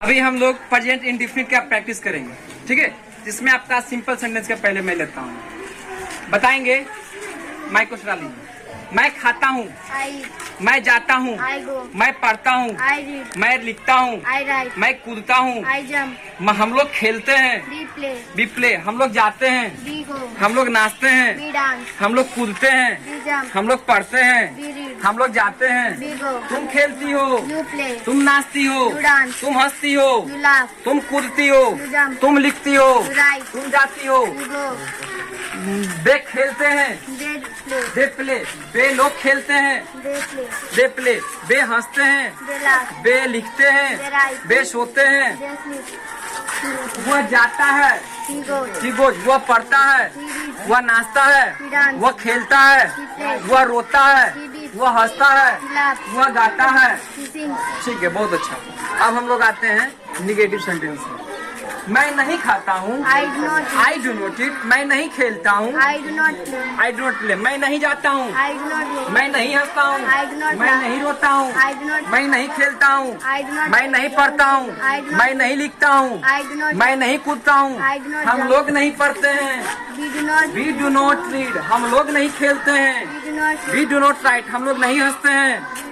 अभी हम लोग प्रेजेंट इंडेफिनिट का प्रैक्टिस करेंगे, ठीक है। जिसमें आपका सिंपल सेंटेंस का पहले मैं लेता हूँ। बताएंगे मैं कुछ डाली। मैं खाता हूँ, मैं जाता हूँ, मैं पढ़ता हूँ, मैं लिखता हूँ, मैं कूदता हूँ, हम लोग खेलते हैं, बी प्ले, हम लोग जाते हैं, हम लोग नाचते हैं, हम लोग कूदते हैं, हम लोग पढ़ते हैं, हम लोग जाते हैं, तुम खेलती हो, तुम नाचती हो, तुम हंसती हो, तुम कूदती हो, तुम लिखती हो, तुम जाती हो, वे खेलते हैं, दे प्ले, वे लोग खेलते हैं, दे प्ले, वे हंसते हैं, वे लिखते हैं, वे सोते हैं, वह जाता है, ही गोज, वह पढ़ता है, वह नाचता है, वह खेलता है, वह रोता है, वह हंसता है, वह गाता है। ठीक है, बहुत अच्छा। अब हम लोग आते हैं निगेटिव सेंटेंस में। मैं नहीं खाता हूँ, आई डू नॉट ईट, मैं नहीं खेलता हूँ, आई डू नॉट प्ले, मैं नहीं जाता हूँ, मैं नहीं हंसता हूँ, मैं नहीं रोता हूँ, मैं नहीं खेलता हूँ, मैं नहीं पढ़ता हूँ, मैं नहीं लिखता हूँ, मैं नहीं कूदता हूँ, हम लोग नहीं पढ़ते हैं, वी डू नॉट रीड, हम लोग नहीं खेलते हैं, वी डू नॉट राइट, हम लोग नहीं हंसते हैं,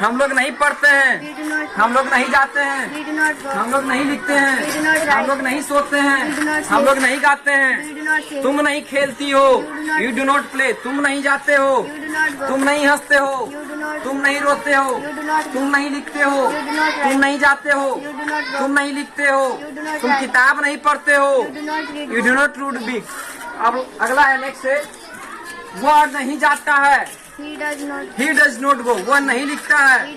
हम लोग नहीं पढ़ते हैं, हम लोग नहीं जाते हैं, हम लोग नहीं लिखते हैं, हम लोग नहीं सोते हैं, हम लोग नहीं गाते हैं, तुम नहीं खेलती हो, यू डू नॉट प्ले, तुम नहीं जाते हो, तुम नहीं हंसते हो, तुम नहीं रोते हो, तुम नहीं लिखते हो, तुम नहीं जाते हो, तुम नहीं लिखते हो, तुम किताब नहीं पढ़ते हो, you do not read book. अब अगला है नेक्स्ट है, वह नहीं जाता है, he does not go, वह नहीं लिखता है,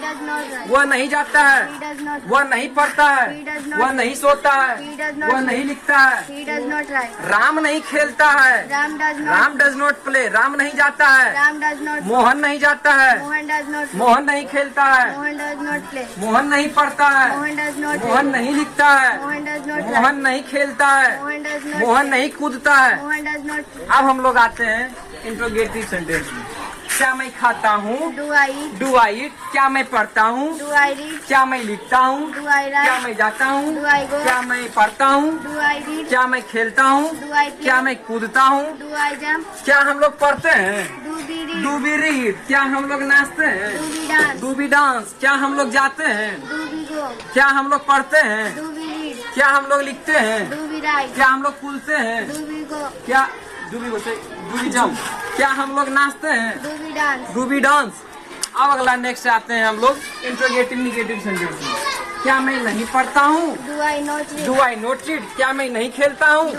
वह नहीं जाता है, वह नहीं पढ़ता है, वह नहीं सोता है, वह नहीं लिखता है, राम नहीं खेलता है, Ram does not play, Ram नहीं जाता है, मोहन नहीं जाता है, मोहन नहीं खेलता है, मोहन नहीं पढ़ता है, मोहन नहीं लिखता है, मोहन नहीं खेलता है, मोहन नहीं कूदता है। अब हम लोग आते हैं इंट्रोगेटिव सेंटेंस में। क्या मैं खाता हूँ, डू आई ईट, क्या मैं पढ़ता हूँ, क्या मैं लिखता हूँ, क्या मैं जाता हूँ, क्या मैं पढ़ता हूँ, क्या मैं खेलता हूँ, क्या मैं कूदता हूँ, क्या हम लोग पढ़ते हैं, डू बी रीड, क्या हम लोग नाचते हैं, डू बी डांस, क्या हम लोग जाते हैं, क्या हम लोग पढ़ते हैं, क्या हम लोग लिखते हैं, क्या हम लोग कूदते हैं, क्या डूबी जंप, क्या हम लोग नाचते हैं, डूबी डांस। अब अगला नेक्स्ट आते हैं हम लोग इंट्रोगेटिव निगेटिव सेंटेंस में। क्या मैं नहीं पढ़ता हूँ, डू आई नॉट रीड, क्या मैं नहीं खेलता हूँ,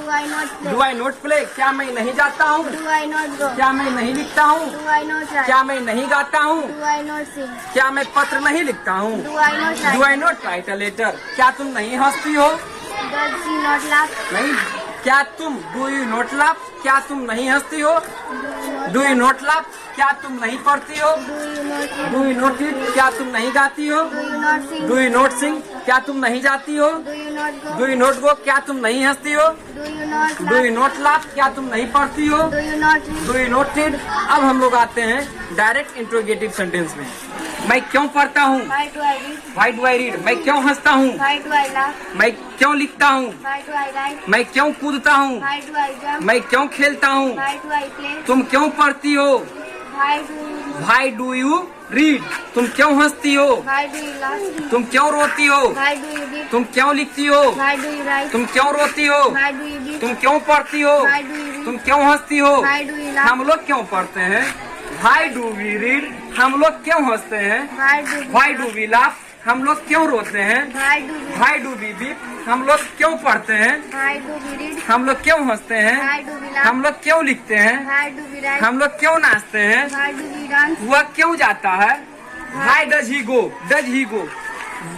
डू आई नॉट प्ले, क्या मैं नहीं जाता हूँ, क्या मैं नहीं लिखता हूँ, क्या मैं नहीं गाता हूँ, क्या मैं पत्र नहीं लिखता हूँ, do I not write a letter, क्या तुम नहीं हंसती हो, नहीं, क्या तुम डू यू नॉट लाफ, क्या तुम नहीं हंसती हो, डू यू नॉट लाफ, क्या तुम नहीं पढ़ती हो, डू यू नॉट ईट, क्या तुम नहीं गाती हो, डू यू नॉट सिंग, क्या तुम नहीं जाती हो, डू यू नॉट गो, क्या तुम नहीं हंसती हो, डू यू नॉट लाफ, क्या तुम नहीं पढ़ती हो, डू यू नॉट रीड। अब हम लोग आते हैं डायरेक्ट इंट्रोगेटिव सेंटेंस में। मैं क्यों पढ़ता हूँ, व्हाई डू आई रीड, मैं क्यों हंसता हूँ, मैं क्यों लिखता हूँ, मैं क्यों कूदता हूँ, मैं क्यों खेलता हूँ, तुम क्यों पढ़ती हो, व्हाई डू यू रीड, तुम क्यों हंसती हो, तुम क्यों रोती हो, तुम क्यों लिखती हो, तुम क्यों रोती हो, तुम क्यों पढ़ती हो, तुम क्यों हंसती हो, हम लोग क्यों पढ़ते हैं, व्हाई डू वी रीड, हम लोग क्यों हंसते हैं, व्हाई डू वी लाफ, हम लोग क्यों रोते हैं, व्हाई डू वी वीप, हम लोग क्यों पढ़ते हैं, हम लोग क्यों हंसते हैं, हम लोग क्यों लिखते हैं, हम लोग क्यों नाचते हैं, वह क्यों जाता है, why does he go, does he go,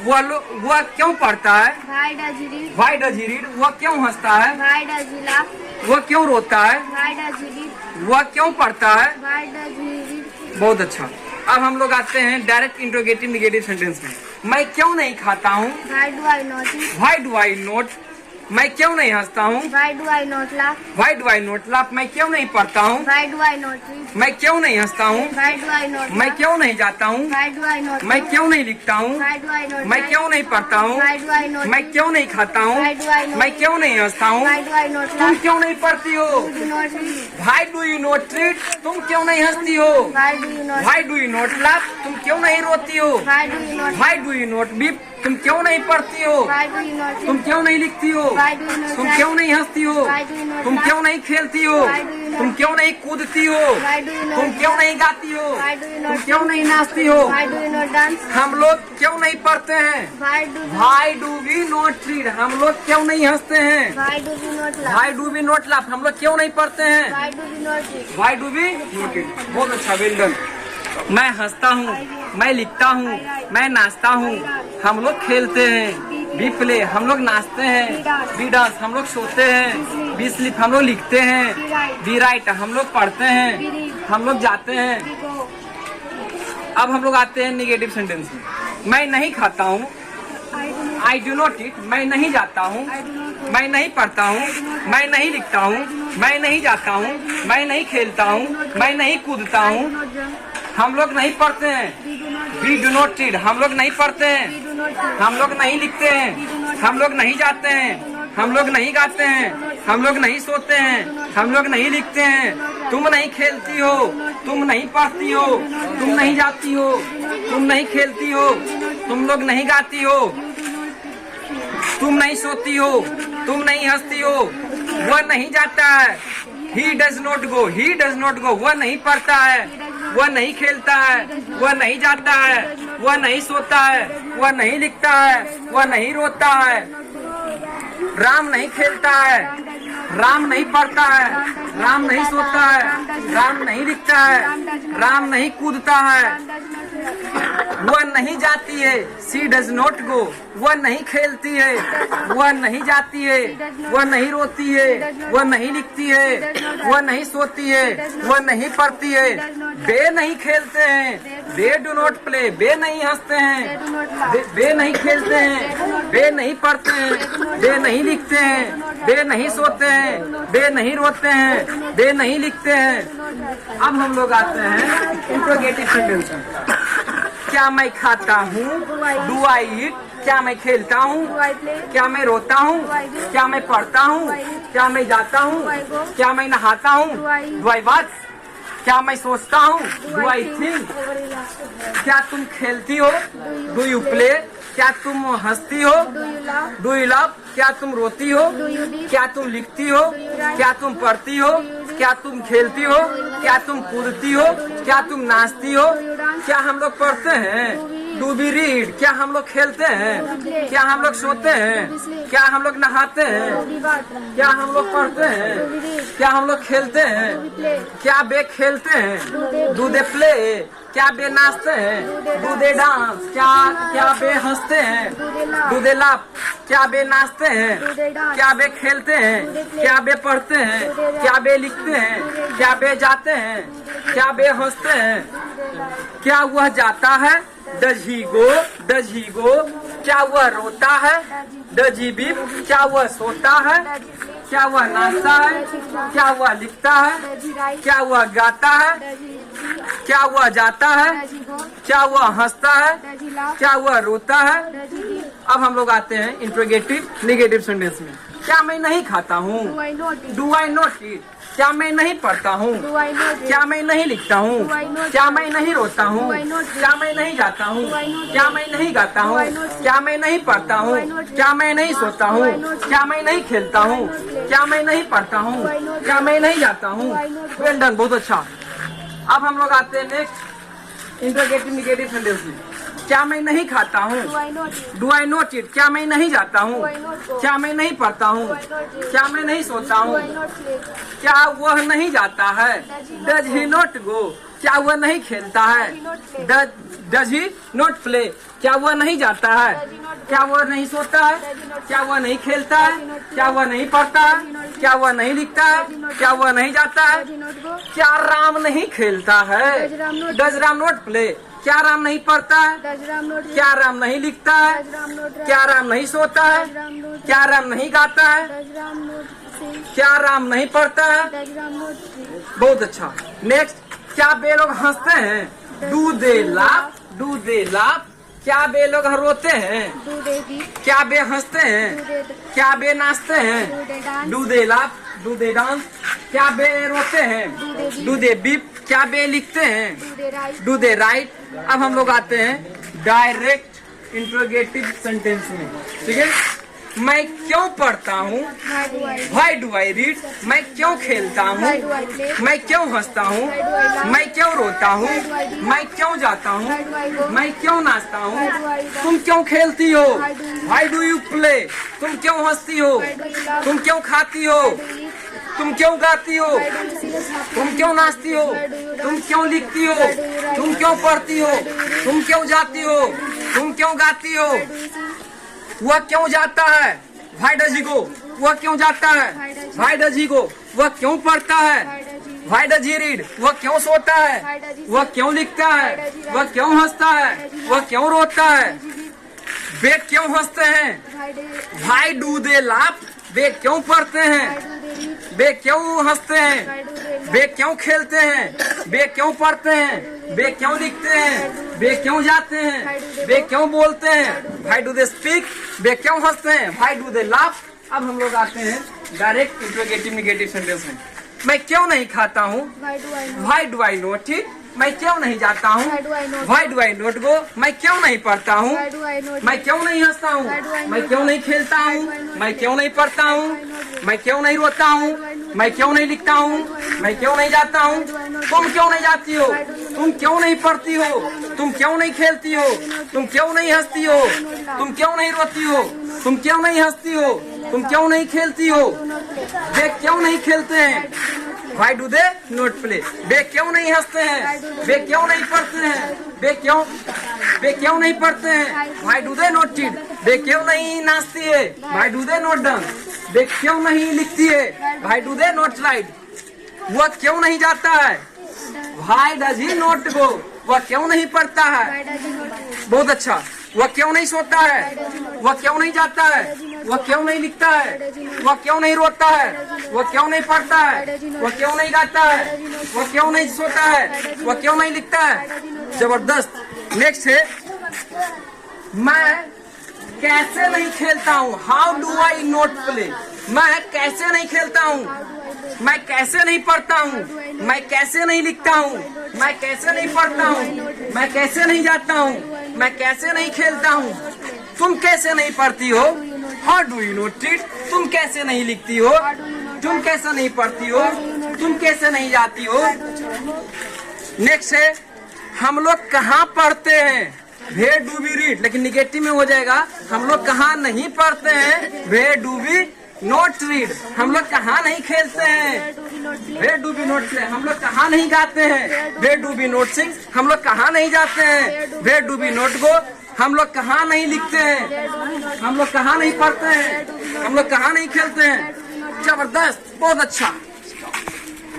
वह क्यों पढ़ता है, व्हाई डज ही रीड, वह क्यों हंसता है, वह क्यों रोता है, वह क्यों पढ़ता है। बहुत अच्छा। अब हम लोग आते हैं डायरेक्ट इंट्रोगेटिव निगेटिव सेंटेंस में। मैं क्यों नहीं खाता हूँ, व्हाई डू आई नॉट मैं क्यों नहीं हंसता हूँ? Why do I not laugh? Why do I not laugh? मैं क्यों नहीं पढ़ता हूँ? Why do I not read? मैं क्यों नहीं हंसता हूँ? Why do I not मैं laugh? क्यों नहीं जाता हूँ? Why do I not मैं go? क्यों नहीं लिखता हूँ? Why do I not मैं write? क्यों नहीं पढ़ता हूँ? Why do I not मैं read? क्यों नहीं खाता हूँ? Why do I not मैं eat? क्यों नहीं हंसता हूँ? Why do I not तुम laugh? क्यों नहीं पढ़ती हो? You do not read. Why do you not read? तुम क्यों नहीं हंसती हो? Why do you not? Why do you not laugh? तुम क्यों नहीं रोती हो? Why do you not? Why do you not weep? तुम क्यों नहीं पढ़ती हो? Why do you not? तुम क्यों नहीं लिखती हो? Why do you not? तुम क्यों नहीं हंसती हो? Why do you not? तुम क्यों नहीं खेलती हो? Why do you not? तुम क्यों नहीं कूदती हो? Why do you not? तुम क्यों नहीं गाती हो? Why do you तुम not? क्यों नहीं नाचती हो? Why do you not dance? हम लोग क्यों नहीं पढ़ते हैं? Why do you? Why do we not read? हम लोग क्यों नहीं हंसते हैं? Why do we not laugh? Why do we not laugh? हम लोग क्यों नहीं पढ़ते हैं? Why do we not read? Why do we not read? बहुत अच्छा, वेल डन। मैं हंसता हूँ, मैं लिखता हूँ, मैं नाचता हूँ, हम लोग खेलते हैं, बी प्ले, हम लोग नाचते हैं, बी डांस, हम लोग सोते हैं, बी स्लीप, हम लोग लिखते हैं, बी राइट, हम लोग पढ़ते हैं, हम लोग जाते हैं। We go. अब हम लोग आते हैं निगेटिव सेंटेंस में। मैं नहीं खाता हूँ, I do not. I do not eat, मैं नहीं जाता हूँ, I do not go. मैं नहीं पढ़ता हूँ, मैं नहीं लिखता हूँ, मैं नहीं जाता हूँ, मैं नहीं खेलता हूँ, मैं नहीं कूदता I do हूँ। not jump. हम लोग नहीं पढ़ते हैं, We do not. We do not read, हम लोग नहीं पढ़ते हैं, We do not read. हम लोग नहीं लिखते हैं, हम लोग नहीं जाते हैं, हम लोग नहीं गाते हैं, हम लोग नहीं सोते हैं, हम लोग नहीं लिखते हैं, तुम नहीं खेलती हो, तुम नहीं पढ़ती हो, तुम नहीं जाती हो, तुम नहीं खेलती हो, तुम लोग नहीं गाती हो, तुम नहीं सोती हो, तुम नहीं हंसती हो, वह नहीं जाता है, he does not go, he does not go, वह नहीं पढ़ता है, वह नहीं खेलता है, वह नहीं जाता है, वह नहीं सोता है, वह नहीं लिखता है, वह नहीं रोता है, राम नहीं खेलता है, राम नहीं पढ़ता है, राम नहीं सोता है, राम नहीं लिखता है, राम नहीं कूदता है, वह नहीं जाती है, सी डज नॉट गो, वह नहीं खेलती है, वह नहीं जाती है, वह नहीं रोती है, वह नहीं लिखती है, वह नहीं सोती है, वह नहीं पढ़ती है, वे नहीं खेलते हैं, वे डू नॉट प्ले, वे नहीं हंसते हैं, वे नहीं खेलते हैं, वे नहीं पढ़ते हैं, वे नहीं लिखते हैं, वे नहीं सोते हैं, वे नहीं रोते हैं, वे नहीं लिखते हैं। अब हम लोग आते हैं इंट्रोगेटिव सेंटेंस में। क्या मैं खाता हूँ? डू आई ईट? क्या मैं खेलता हूँ? Do I play? क्या मैं रोता हूँ? क्या मैं पढ़ता हूँ? क्या मैं जाता हूँ? क्या मैं नहाता हूँ? Do I watch? क्या मैं सोचता हूँ? Do I think? क्या तुम खेलती हो? Do you play? क्या तुम हंसती हो? Do you laugh? Do you love? क्या तुम रोती हो? Do you read? क्या तुम लिखती हो? क्या तुम पढ़ती हो? क्या तुम खेलती हो? क्या तुम कूदती हो? क्या तुम नाचती हो? क्या हम लोग पढ़ते हैं? Do we read? क्या हम लोग खेलते हैं? क्या हम लोग सोते हैं? क्या हम लोग नहाते हैं? Do we watch? क्या हम लोग पढ़ते हैं? Do we read? क्या हम लोग खेलते Do we हैं? play? क्या बे खेलते हैं? Do they play? क्या बे नाचते हैं? Do they dance? क्या बे हंसते हैं? Do they laugh? Do they laugh? क्या बे नाचते हैं? Do they dance? क्या बे खेलते हैं? क्या बे पढ़ते हैं? क्या बे लिखते हैं? क्या बे जाते हैं? क्या बे हंसते हैं? क्या वह जाता है? Does he go? Does he go? क्या वह रोता है? Does he weep? क्या वह सोता है? क्या वह नाचता है? क्या वह लिखता है? Does he write? क्या वह गाता है? Does he eat? क्या वह जाता है? Does he go? क्या वह हंसता है? Does he laugh? क्या वह रोता है? Does he eat? अब हम लोग आते हैं इंट्रोगेटिव निगेटिव सेंटेंस में। क्या मैं नहीं खाता हूँ? Do I not eat? Do I not eat? क्या मैं नहीं पढ़ता हूँ? Do I not read? क्या मैं नहीं लिखता हूँ? Do I not क्या मैं नहीं रोता हूँ? Do I not क्या मैं नहीं जाता हूँ? Do I not क्या मैं नहीं गाता हूँ? Do I not क्या मैं नहीं पढ़ता हूँ? Do I not क्या मैं नहीं सोता हूँ? Do I not क्या मैं नहीं खेलता Do I हूँ? not play? क्या मैं नहीं पढ़ता हूँ? Do I not क्या मैं नहीं जाता हूँ? Do I not well done, बहुत अच्छा। अब हम लोग आते हैं नेक्स्ट इंट्रोगेटिव निगेटिव सेंटेंस में। क्या मैं नहीं खाता हूँ? Do I not eat? Do I not eat? क्या मैं नहीं जाता हूँ? Do I not go? क्या मैं नहीं पढ़ता हूँ? Do I not read? क्या मैं नहीं सोता Do हूँ? I not play? क्या वह नहीं जाता है? Does he not go? क्या वह नहीं खेलता है? Does he not play? क्या वह नहीं जाता है? क्या वह नहीं सोता है? क्या वह नहीं खेलता है? क्या वह नहीं पढ़ता है? क्या वह नहीं लिखता है? क्या वह नहीं जाता है? Does he not go? क्या राम नहीं खेलता है? Does Ram not- does Ram not play? क्या राम नहीं पढ़ता है? Does Ram not read? क्या राम नहीं लिखता है? Does Ram not write? क्या राम नहीं सोता है? Does Ram not क्या राम नहीं गाता है? Does Ram not sing? क्या राम नहीं पढ़ता है? Does Ram not sing? बहुत अच्छा। नेक्स्ट, क्या बे लोग हंसते हैं? Do they laugh? Do they laugh? क्या बे लोग रोते हैं? Do they weep? क्या बे हंसते Do हैं? they क्या बे नाचते do हैं? they dance? Do they laugh? Do they dance? क्या बे रोते हैं? Do they weep? Do they beep? क्या बे लिखते हैं? Do they write? Do they right? अब हम लोग आते हैं डायरेक्ट इंट्रोगेटिव सेंटेंस में, ठीक है। मैं क्यों पढ़ता हूँ? Why do I read? Why do I read? मैं क्यों खेलता हूँ? Why do I play? मैं क्यों हंसता हूँ? Why do I laugh? मैं क्यों रोता हूँ? Why do I weep? मैं क्यों जाता हूँ? Why do I go? मैं क्यों नाचता हूँ? Why do I dance? तुम क्यों खेलती हो? Why do you- Why do you play? तुम क्यों हंसती हो? Why do you laugh? तुम क्यों खाती हो? Why do you eat? तुम क्यों गाती हो? Why do you sing happy? तुम क्यों नाचती हो? Why do you तुम dance? क्यों लिखती हो? Why do you write? तुम क्यों पढ़ती हो? Why do you read? तुम क्यों जाती हो? तुम क्यों गाती हो? Why do you sing? वह क्यों जाता है? Why does he go? वह क्यों जाता है? Why does he go? वह क्यों पढ़ता है? Why does he read? Why does he read? वह क्यों सोता है? Why does he वह sing? क्यों लिखता है? Why does he write? वह क्यों हंसता है? Why does he वह laugh? क्यों रोता है? Does he weep? वे क्यों हंसते हैं? Why do Why do they laugh? वे क्यों पढ़ते Why हैं? do they read? वे क्यों हंसते हैं? Why do they laugh? वे क्यों खेलते हैं? वे क्यों पढ़ते हैं? वे क्यों लिखते हैं? वे क्यों जाते हैं? वे क्यों बोलते हैं? Why do they speak? वे क्यों हंसते हैं? Why do they laugh? अब हम लोग आते हैं डायरेक्ट इंट्रोगेटिव निगेटिव सेंटेंस में। मैं क्यों नहीं खाता हूँ? Why do I know? Why do I not eat? मैं क्यों नहीं जाता हूँ? Why do I not? Why do I not go? मैं क्यों नहीं पढ़ता हूँ? Why do I not? मैं क्यों नहीं हंसता हूँ? Why do I मैं not? क्यों नहीं खेलता Why हूँ? do I not? मैं क्यों नहीं पढ़ता हूँ? Why do I not? मैं क्यों नहीं रोता हूँ? मैं क्यों नहीं लिखता हूँ? मैं क्यों नहीं जाता हूँ? तुम क्यों नहीं जाती हो? तुम क्यों नहीं पढ़ती हो? तुम क्यों नहीं खेलती हो? तुम क्यों नहीं हंसती हो? तुम क्यों नहीं रोती हो? तुम क्यों नहीं हंसती हो? तुम क्यों नहीं खेलती हो? वे क्यों नहीं खेलते हैं? Why do they not play? वे क्यों नहीं हंसते हैं? वे क्यों नहीं पढ़ते हैं? वे क्यों नहीं पढ़ते हैं? Why do they not eat? वे क्यों नहीं नाचती है? Why do they not dance? वे क्यों नहीं लिखती है? Why do they not write? वह क्यों नहीं जाता है? Why does he not go? वह क्यों नहीं पढ़ता है? Why does he not read? बहुत अच्छा। वह क्यों नहीं सोता है? वह क्यों नहीं जाता है? वह क्यों नहीं लिखता है? वह क्यों नहीं रोता है? वह क्यों नहीं पढ़ता है? वह क्यों नहीं गाता है? वह क्यों नहीं सोता है? वह क्यों नहीं लिखता है? जबरदस्त। नेक्स्ट है, मैं कैसे नहीं खेलता हूँ? How do I not play? मैं कैसे नहीं खेलता हूँ? मैं कैसे नहीं पढ़ता हूँ? मैं कैसे नहीं लिखता हूँ? मैं कैसे नहीं पढ़ता हूँ? मैं कैसे नहीं जाता हूँ? मैं कैसे नहीं खेलता हूँ? तुम कैसे नहीं पढ़ती हो? How do you not read? तुम कैसे नहीं लिखती हो? तुम कैसे नहीं पढ़ती हो? तुम कैसे नहीं जाती हो? नेक्स्ट है, हम लोग कहाँ पढ़ते हैं? Where do we read? लेकिन निगेटिव में हो जाएगा, हम लोग कहाँ नहीं पढ़ते हैं? Where do we not read? हम लोग कहाँ नहीं खेलते हैं? Where do we not play? हम लोग कहाँ नहीं गाते हैं? Where do we not sing? हम लोग कहाँ नहीं जाते हैं? Where do we not go? हम लोग कहाँ नहीं लिखते हैं? हम लोग कहाँ नहीं पढ़ते हैं? हम लोग कहाँ नहीं खेलते हैं? जबरदस्त, बहुत अच्छा।